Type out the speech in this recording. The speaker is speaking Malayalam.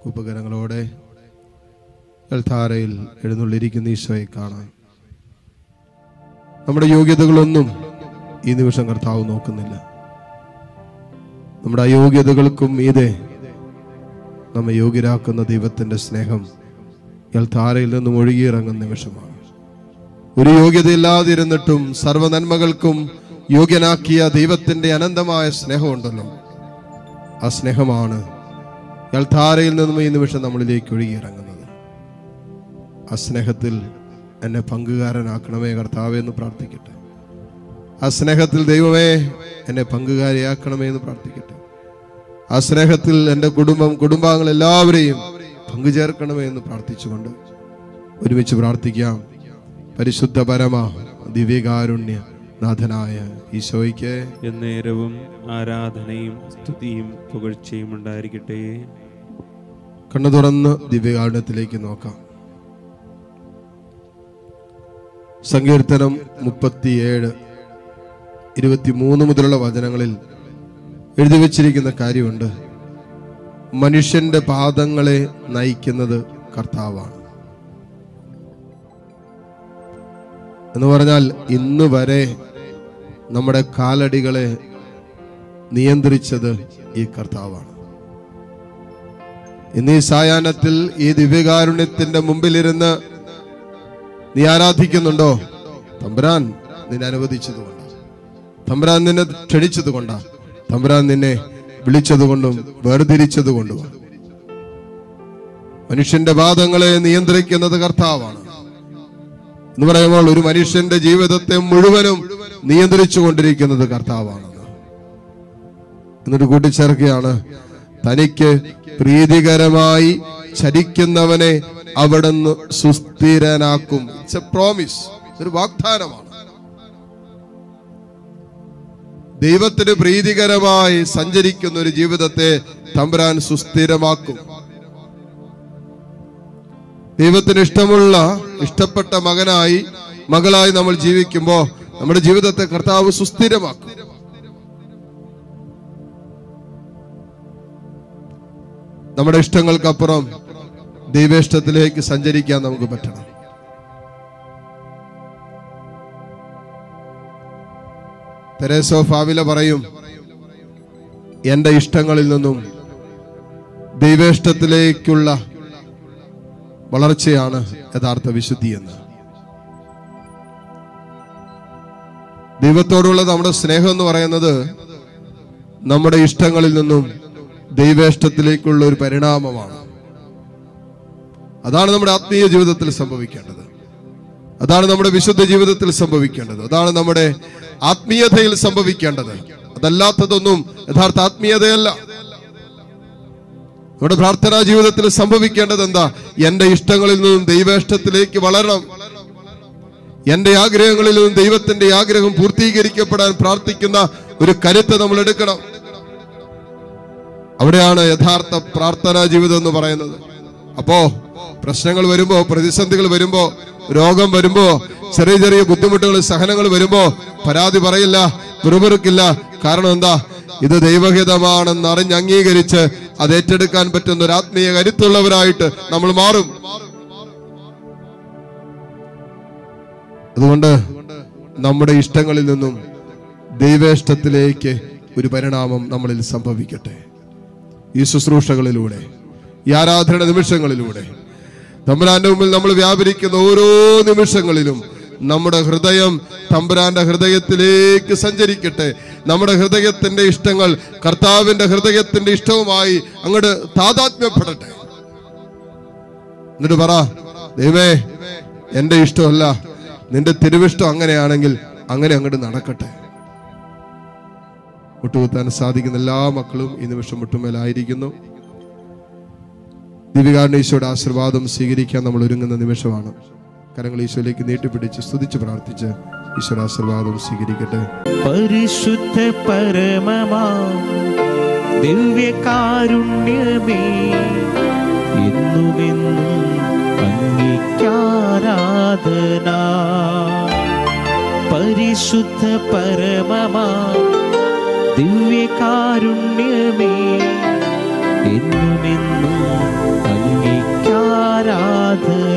ഉപകരണങ്ങളോടെ അൾത്താരയിൽ എഴുന്നള്ളിരിക്കുന്ന ഈശോയെ കാണാൻ നമ്മുടെ യോഗ്യതകളൊന്നും ഈ നിമിഷം കർത്താവ് നോക്കുന്നില്ല. നമ്മുടെ അയോഗ്യതകൾക്കും മീതെ നമ്മെ യോഗ്യരാക്കുന്ന ദൈവത്തിന്റെ സ്നേഹം അൾത്താരയിൽ നിന്നും ഒഴുകിയിറങ്ങുന്ന നിമിഷമാണ്. ഒരു യോഗ്യതയില്ലാതിരുന്നിട്ടും സർവ്വനന്മകൾക്കും യോഗ്യനാക്കിയ ദൈവത്തിന്റെ അനന്തമായ സ്നേഹമുണ്ടല്ലോ, ആ സ്നേഹമാണ് അൾത്താരയിൽ നിന്നും ഈ നിമിഷം നമ്മളിലേക്ക് ഒഴുകിയിറങ്ങുന്നത്. ആ സ്നേഹത്തിൽ എന്നെ പങ്കുകാരനാക്കണമേ കർത്താവേ എന്ന് പ്രാർത്ഥിക്കട്ടെ. ആ സ്നേഹത്തിൽ ദൈവമേ എന്നെ പങ്കുകാരിയാക്കണമേ എന്ന് പ്രാർത്ഥിക്കട്ടെ. ആ സ്നേഹത്തിൽ എൻ്റെ കുടുംബാംഗങ്ങൾ എല്ലാവരെയും പങ്കുചേർക്കണമേ എന്ന് പ്രാർത്ഥിച്ചുകൊണ്ട് ഒരുമിച്ച് പ്രാർത്ഥിക്കാം. പരിശുദ്ധ പരമ ദിവ്യകാരുണ്യ നാഥനായ ഈശോയ്ക്ക് എന്നേരവും ആരാധനയും സ്തുതിയും പുകഴ്ചയും ഉണ്ടായിരിക്കട്ടെ. കണ്ണു തുറന്ന് ദിവ്യകാരുണ്യത്തിലേക്ക് നോക്കാം. സങ്കീർത്തനം 37:23 മുതലുള്ള വചനങ്ങളിൽ എഴുതി വച്ചിരിക്കുന്ന കാര്യമുണ്ട്. മനുഷ്യന്റെ പാദങ്ങളെ നയിക്കുന്നത് കർത്താവാണ് എന്ന് പറഞ്ഞാൽ ഇന്ന് വരെ നമ്മുടെ കാലടികളെ നിയന്ത്രിച്ചത് ഈ കർത്താവാണ്. ഇന്ന് ഈ സായാഹ്നത്തിൽ ഈ ദിവ്യകാരുണ്യത്തിന്റെ മുമ്പിലിരുന്ന് നീ ആരാധിക്കുന്നുണ്ടോ? തമ്പുരാൻ നിന്നെ അനുവദിച്ചതുകൊണ്ടാ, തമ്പുരാൻ നിന്നെ ക്ഷണിച്ചതുകൊണ്ടാ, തമ്പുരാൻ നിന്നെ വിളിച്ചതുകൊണ്ടും വേർതിരിച്ചതുകൊണ്ടുമാണ്. മനുഷ്യന്റെ പാദങ്ങളെ നിയന്ത്രിക്കുന്നത് കർത്താവാണ് എന്ന് പറയുമ്പോൾ ഒരു മനുഷ്യന്റെ ജീവിതത്തെ മുഴുവനും നിയന്ത്രിച്ചു കൊണ്ടിരിക്കുന്നത് കർത്താവാണ്. എന്നിട്ട് കൂട്ടിച്ചേർക്കുകയാണ്, തനിക്ക് പ്രീതികരമായി ചരിക്കുന്നവനെ അവിടുന്ന് സുസ്ഥിരനാക്കും. ഇറ്റ്സ് എ പ്രോമിസ്, ഒരു വാഗ്ദാനമാണ്. ദൈവത്തിന് പ്രീതികരമായി സഞ്ചരിക്കുന്ന ഒരു ജീവിതത്തെ തമ്പുരാൻ സുസ്ഥിരമാക്കും. ദൈവത്തിന് ഇഷ്ടപ്പെട്ട മകളായി നമ്മൾ ജീവിക്കുമ്പോൾ നമ്മുടെ ജീവിതത്തെ കർത്താവ് സുസ്ഥിരമാക്കും. നമ്മുടെ ഇഷ്ടങ്ങൾക്കപ്പുറം ദൈവേഷ്ടത്തിലേക്ക് സഞ്ചരിക്കാൻ നമുക്ക് പറ്റണം. തെരേസ ഓഫ് ആവില പറയും, എന്റെ ഇഷ്ടങ്ങളിൽ നിന്നും ദൈവേഷ്ടത്തിലേക്കുള്ള വളർച്ചയാണ് യഥാർത്ഥ വിശുദ്ധി എന്ന്. ദൈവത്തോടുള്ള നമ്മുടെ സ്നേഹം എന്ന് പറയുന്നത് നമ്മുടെ ഇഷ്ടങ്ങളിൽ നിന്നും ദൈവേഷ്ടത്തിലേക്കുള്ള ഒരു പരിണാമമാണ്. അതാണ് നമ്മുടെ ആത്മീയ ജീവിതത്തിൽ സംഭവിക്കേണ്ടത്, അതാണ് നമ്മുടെ വിശുദ്ധ ജീവിതത്തിൽ സംഭവിക്കേണ്ടത്, അതാണ് നമ്മുടെ ആത്മീയതയിൽ സംഭവിക്കേണ്ടത്. അതല്ലാത്തതൊന്നും യഥാർത്ഥ ആത്മീയതയല്ല. നമ്മുടെ പ്രാർത്ഥനാ ജീവിതത്തിൽ സംഭവിക്കേണ്ടത് എന്താ? എന്റെ ഇഷ്ടങ്ങളിൽ നിന്നും ദൈവേഷ്ടത്തിലേക്ക് വളരണം. എന്റെ ആഗ്രഹങ്ങളിൽ നിന്നും ദൈവത്തിന്റെ ആഗ്രഹം പൂർത്തീകരിക്കപ്പെടാൻ പ്രാർത്ഥിക്കുന്ന ഒരു കരുത്ത് നമ്മൾ എടുക്കണം. അവിടെയാണ് യഥാർത്ഥ പ്രാർത്ഥനാ ജീവിതം എന്ന് പറയുന്നത്. അപ്പോ പ്രശ്നങ്ങൾ വരുമ്പോ, പ്രതിസന്ധികൾ വരുമ്പോ, രോഗം വരുമ്പോ, ചെറിയ ചെറിയ ബുദ്ധിമുട്ടുകൾ, സഹനങ്ങൾ വരുമ്പോ പരാതി പറയില്ല, പിറുപിറുക്കില്ല. കാരണം എന്താ? ഇത് ദൈവഹിതമാണെന്ന് അറിഞ്ഞ് അംഗീകരിച്ച് അത് ഏറ്റെടുക്കാൻ പറ്റുന്ന ഒരു ആത്മീയ കരുത്തുള്ളവരായിട്ട് നമ്മൾ മാറും. അതുകൊണ്ട് നമ്മുടെ ഇഷ്ടങ്ങളിൽ നിന്നും ദൈവേഷ്ടത്തിലേക്ക് ഒരു പരിണാമം നമ്മളിൽ സംഭവിക്കട്ടെ. ഈ ശുശ്രൂഷകളിലൂടെ, ഈ ആരാധന നിമിഷങ്ങളിലൂടെ, തമ്പുരാന്റെ മുമ്പിൽ നമ്മൾ വ്യാപരിക്കുന്ന ഓരോ നിമിഷങ്ങളിലും നമ്മുടെ ഹൃദയം തമ്പുരാന്റെ ഹൃദയത്തിലേക്ക് സഞ്ചരിക്കട്ടെ. നമ്മുടെ ഹൃദയത്തിന്റെ ഇഷ്ടങ്ങൾ കർത്താവിന്റെ ഹൃദയത്തിന്റെ ഇഷ്ടവുമായി അങ്ങോട്ട് താതാത്മ്യപ്പെടട്ടെ. എന്നിട്ട് പറ, ദൈവമേ എന്റെ ഇഷ്ടമല്ല, നിന്റെ തിരുവിഷ്ടം അങ്ങനെയാണെങ്കിൽ അങ്ങനെ അങ്ങോട്ട് നടക്കട്ടെ. മുട്ടുകുത്താൻ സാധിക്കുന്ന എല്ലാ മക്കളും ഈ നിമിഷം മുട്ടുമേലായിരിക്കുന്നു. ദിവ്യകാരുണ്യ ഈശോയുടെ ആശീർവാദം സ്വീകരിക്കാൻ നമ്മൾ ഒരുങ്ങുന്ന നിമിഷമാണ്. കരങ്ങൾ ഈശോയിലേക്ക് നീട്ടിപ്പിടിച്ച് സ്തുതിച്ച് പ്രാർത്ഥിച്ച് ഈശോയുടെ ആശീർവാദം സ്വീകരിക്കട്ടെ. പരിശുദ്ധ പരമമാ ദിവ്യകാരുണ്യമേ, എന്നുമെന്നും അങ്ങേക്കാരാധന. പരിശുദ്ധ പരമമാ ദിവ്യകാരുണ്യമേ, എന്നുമെന്നും നാഥനാ